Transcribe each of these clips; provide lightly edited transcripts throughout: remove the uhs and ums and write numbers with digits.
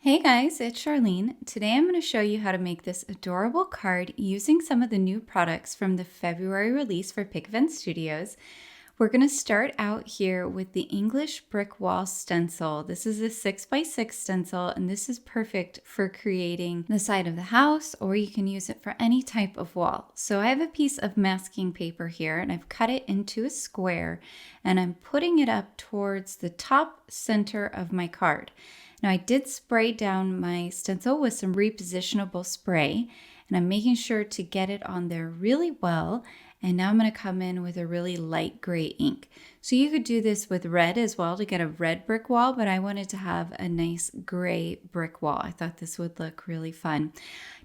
Hey guys, it's Charlene. Today I'm going to show you how to make this adorable card using some of the new products from the February release for Picket Studios. We're going to start out here with the English brick wall stencil. This is a 6x6 stencil, and this is perfect for creating the side of the house, or you can use it for any type of wall. So I have a piece of masking paper here, and I've cut it into a square, and I'm putting it up towards the top center of my card. Now I did spray down my stencil with some repositionable spray, and I'm making sure to get it on there really well. And now I'm going to come in with a really light gray ink. So you could do this with red as well to get a red brick wall, but I wanted to have a nice gray brick wall. I thought this would look really fun.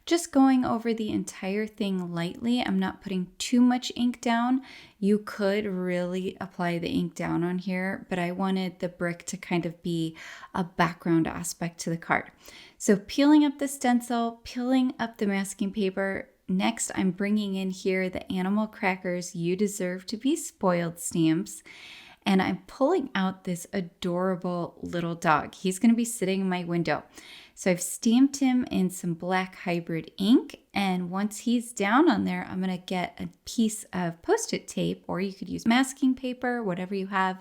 Just going over the entire thing lightly. I'm not putting too much ink down. You could really apply the ink down on here, but I wanted the brick to kind of be a background aspect to the card. So peeling up the stencil, peeling up the masking paper. Next, I'm bringing in here the Animal Crackers You Deserve to Be Spoiled stamps. And I'm pulling out this adorable little dog. He's going to be sitting in my window. So I've stamped him in some black hybrid ink. And once he's down on there, I'm going to get a piece of Post-it tape, or you could use masking paper, whatever you have.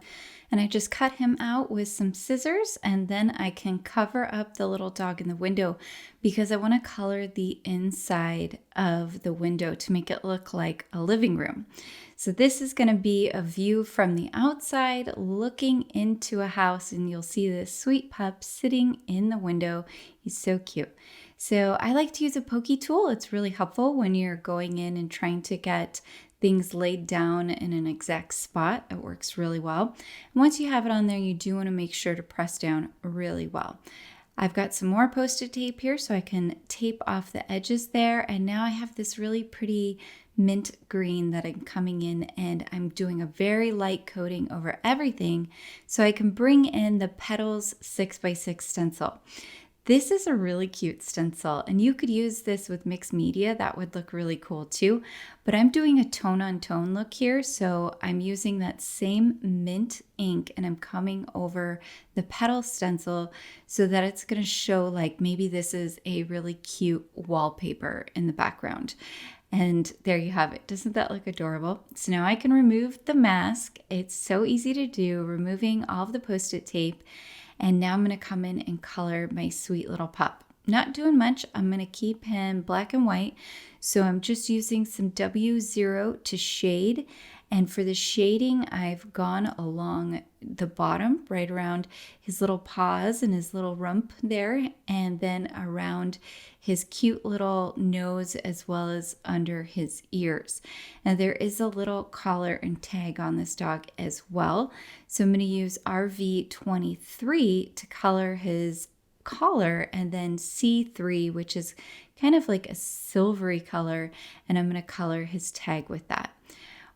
And I just cut him out with some scissors, and then I can cover up the little dog in the window because I want to color the inside of the window to make it look like a living room. So this is going to be a view from the outside looking into a house, and you'll see this sweet pup sitting in the window. He's so cute. So I like to use a pokey tool. It's really helpful when you're going in and trying to get things laid down in an exact spot. It works really well. And once you have it on there, you do want to make sure to press down really well. I've got some more Post-it tape here so I can tape off the edges there. And now I have this really pretty mint green that I'm coming in, and I'm doing a very light coating over everything so I can bring in the Petals 6x6 stencil. This is a really cute stencil, and you could use this with mixed media. That would look really cool too. But I'm doing a tone-on-tone look here, so I'm using that same mint ink, and I'm coming over the petal stencil so that it's going to show like maybe this is a really cute wallpaper in the background. And there you have it. Doesn't that look adorable? So now I can remove the mask. It's so easy to do, removing all of the Post-it tape. And now I'm going to come in and color my sweet little pup. Not doing much. I'm going to keep him black and white. So I'm just using some W0 to shade. And for the shading, I've gone along the bottom, right around his little paws and his little rump there, and then around his cute little nose as well as under his ears. And there is a little collar and tag on this dog as well. So I'm going to use RV23 to color his collar, and then C3, which is kind of like a silvery color, and I'm going to color his tag with that.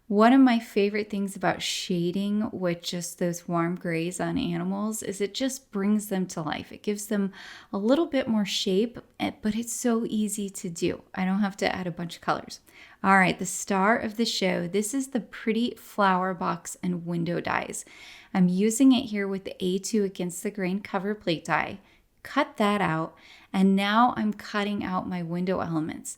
One of my favorite things about shading with just those warm grays on animals is it just brings them to life. It gives them a little bit more shape, but it's so easy to do. I don't have to add a bunch of colors. All right, the star of the show. This is the Pretty Flower Box and Window Dies. I'm using it here with the A2 Against the Grain cover plate die. Cut that out, and now I'm cutting out my window elements.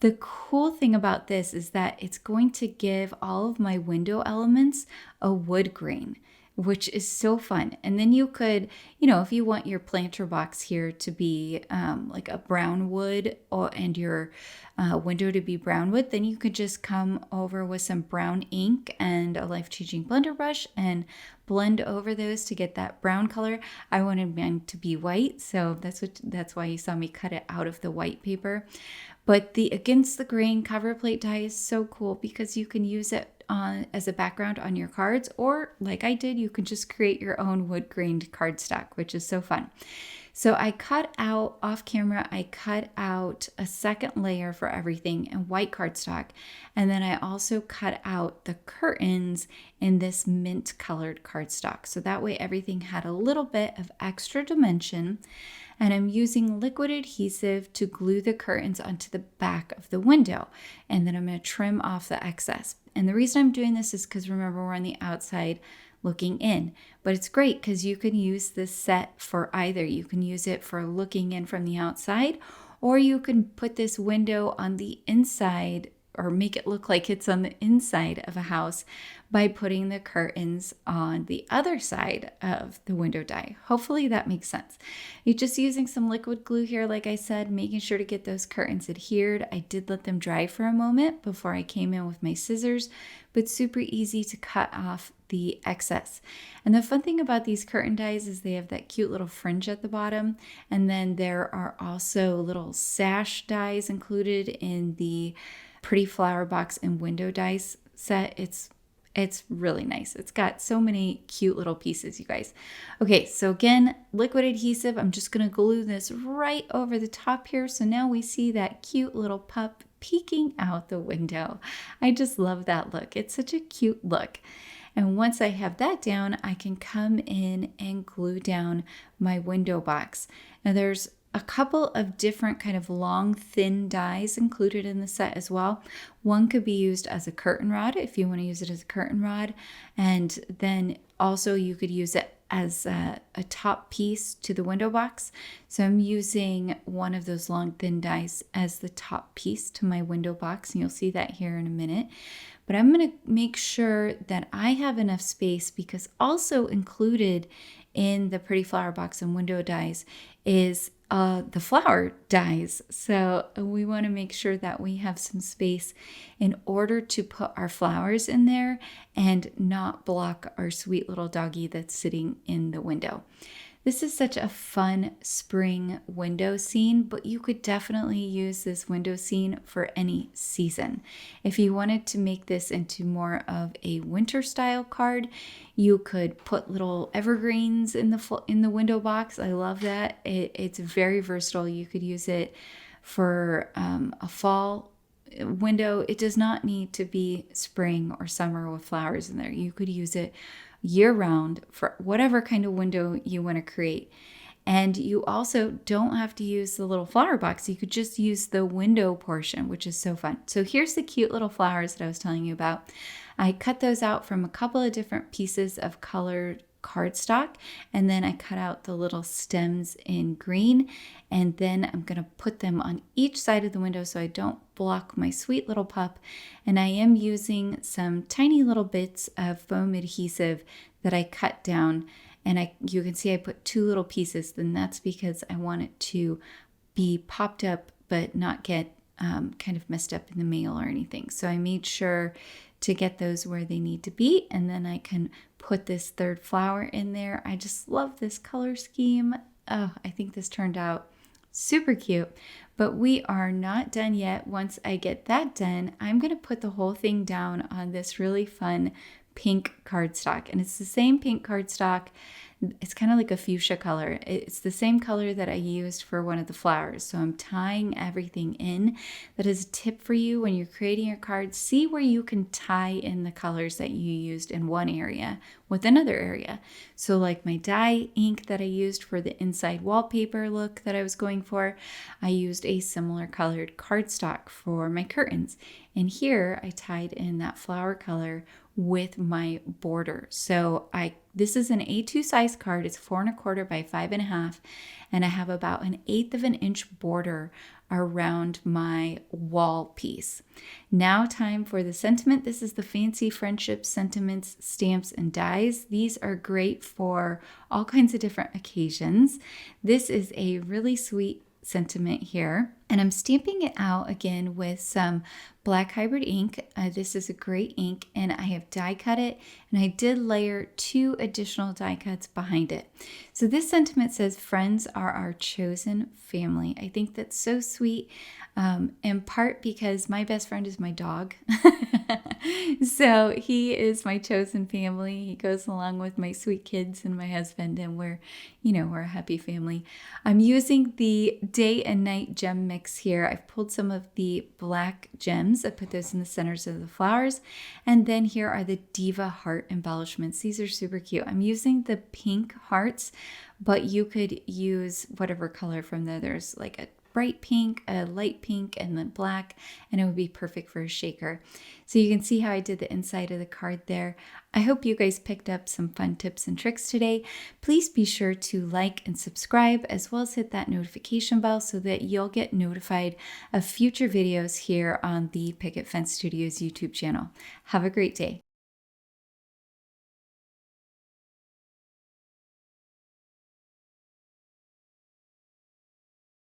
The cool thing about this is that it's going to give all of my window elements a wood grain, which is so fun. And then you could, if you want your planter box here to be like a brown wood and your window to be brown wood, then you could just come over with some brown ink and a life-changing blender brush and blend over those to get that brown color. I wanted mine to be white, so that's why you saw me cut it out of the white paper. But the Against the Grain cover plate die is so cool because you can use it as a background on your cards, or like I did, you can just create your own wood grained cardstock, which is so fun. So I cut out, off camera, I cut out a second layer for everything in white cardstock. And then I also cut out the curtains in this mint colored cardstock. So that way everything had a little bit of extra dimension. And I'm using liquid adhesive to glue the curtains onto the back of the window. And then I'm going to trim off the excess. And the reason I'm doing this is because remember, we're on the outside looking in. But it's great because you can use this set for either. You can use it for looking in from the outside, or you can put this window on the inside or make it look like it's on the inside of a house by putting the curtains on the other side of the window die. Hopefully that makes sense. You're just using some liquid glue here, like I said, making sure to get those curtains adhered. I did let them dry for a moment before I came in with my scissors, but super easy to cut off the excess. And the fun thing about these curtain dies is they have that cute little fringe at the bottom. And then there are also little sash dies included in the Pretty Flower Box and Window Dice set. It's really nice. It's got so many cute little pieces, you guys. Okay, so again, liquid adhesive. I'm just going to glue this right over the top here. So now we see that cute little pup peeking out the window. I just love that look. It's such a cute look. And once I have that down, I can come in and glue down my window box. Now there's a couple of different kind of long, thin dies included in the set as well. One could be used as a curtain rod if you want to use it as a curtain rod. And then also you could use it as a top piece to the window box. So I'm using one of those long, thin dies as the top piece to my window box. And you'll see that here in a minute. But I'm going to make sure that I have enough space because also included in the Pretty Flower Box and Window Dies is the flower dies. So we want to make sure that we have some space in order to put our flowers in there and not block our sweet little doggy that's sitting in the window. This is such a fun spring window scene, but you could definitely use this window scene for any season. If you wanted to make this into more of a winter style card, you could put little evergreens in the window box. I love that. It's very versatile. You could use it for a fall window. It does not need to be spring or summer with flowers in there. You could use it year-round for whatever kind of window you want to create. And you also don't have to use the little flower box. You could just use the window portion, which is so fun. So here's the cute little flowers that I was telling you about. I cut those out from a couple of different pieces of colored cardstock, and then I cut out the little stems in green, and then I'm going to put them on each side of the window so I don't block my sweet little pup. And I am using some tiny little bits of foam adhesive that I cut down, and you can see I put two little pieces. Then that's because I want it to be popped up but not get kind of messed up in the mail or anything. So I made sure to get those where they need to be, and then I can put this third flower in there. I just love this color scheme. Oh, I think this turned out super cute, but we are not done yet. Once I get that done, I'm going to put the whole thing down on this really fun pink cardstock, and it's the same pink cardstock. It's kind of like a fuchsia color. It's the same color that I used for one of the flowers. So I'm tying everything in. That is a tip for you when you're creating your cards. See where you can tie in the colors that you used in one area with another area. So like my dye ink that I used for the inside wallpaper look that I was going for, I used a similar colored cardstock for my curtains. And here I tied in that flower color with my border. So this is an A2 size card. It's 4 1/4 by 5 1/2, and I have about 1/8 of an inch border around my wall piece. Now time for the sentiment. This is the Fancy Friendship Sentiments Stamps and Dies. These are great for all kinds of different occasions. This is a really sweet sentiment here, and I'm stamping it out again with some black hybrid ink. This is a great ink, and I have die cut it, and I did layer 2 additional die cuts behind it. So this sentiment says, "Friends are our chosen family." I think that's so sweet, in part because my best friend is my dog. So he is my chosen family. He goes along with my sweet kids and my husband, and we're a happy family. I'm using the day and night gem mix here. I've pulled some of the black gems. I put those in the centers of the flowers. And then here are the Diva heart embellishments. These are super cute. I'm using the pink hearts, but you could use whatever color from there. There's like a bright pink, a light pink, and then black, and it would be perfect for a shaker. So you can see how I did the inside of the card there. I hope you guys picked up some fun tips and tricks today. Please be sure to like and subscribe, as well as hit that notification bell so that you'll get notified of future videos here on the Picket Fence Studios YouTube channel. Have a great day.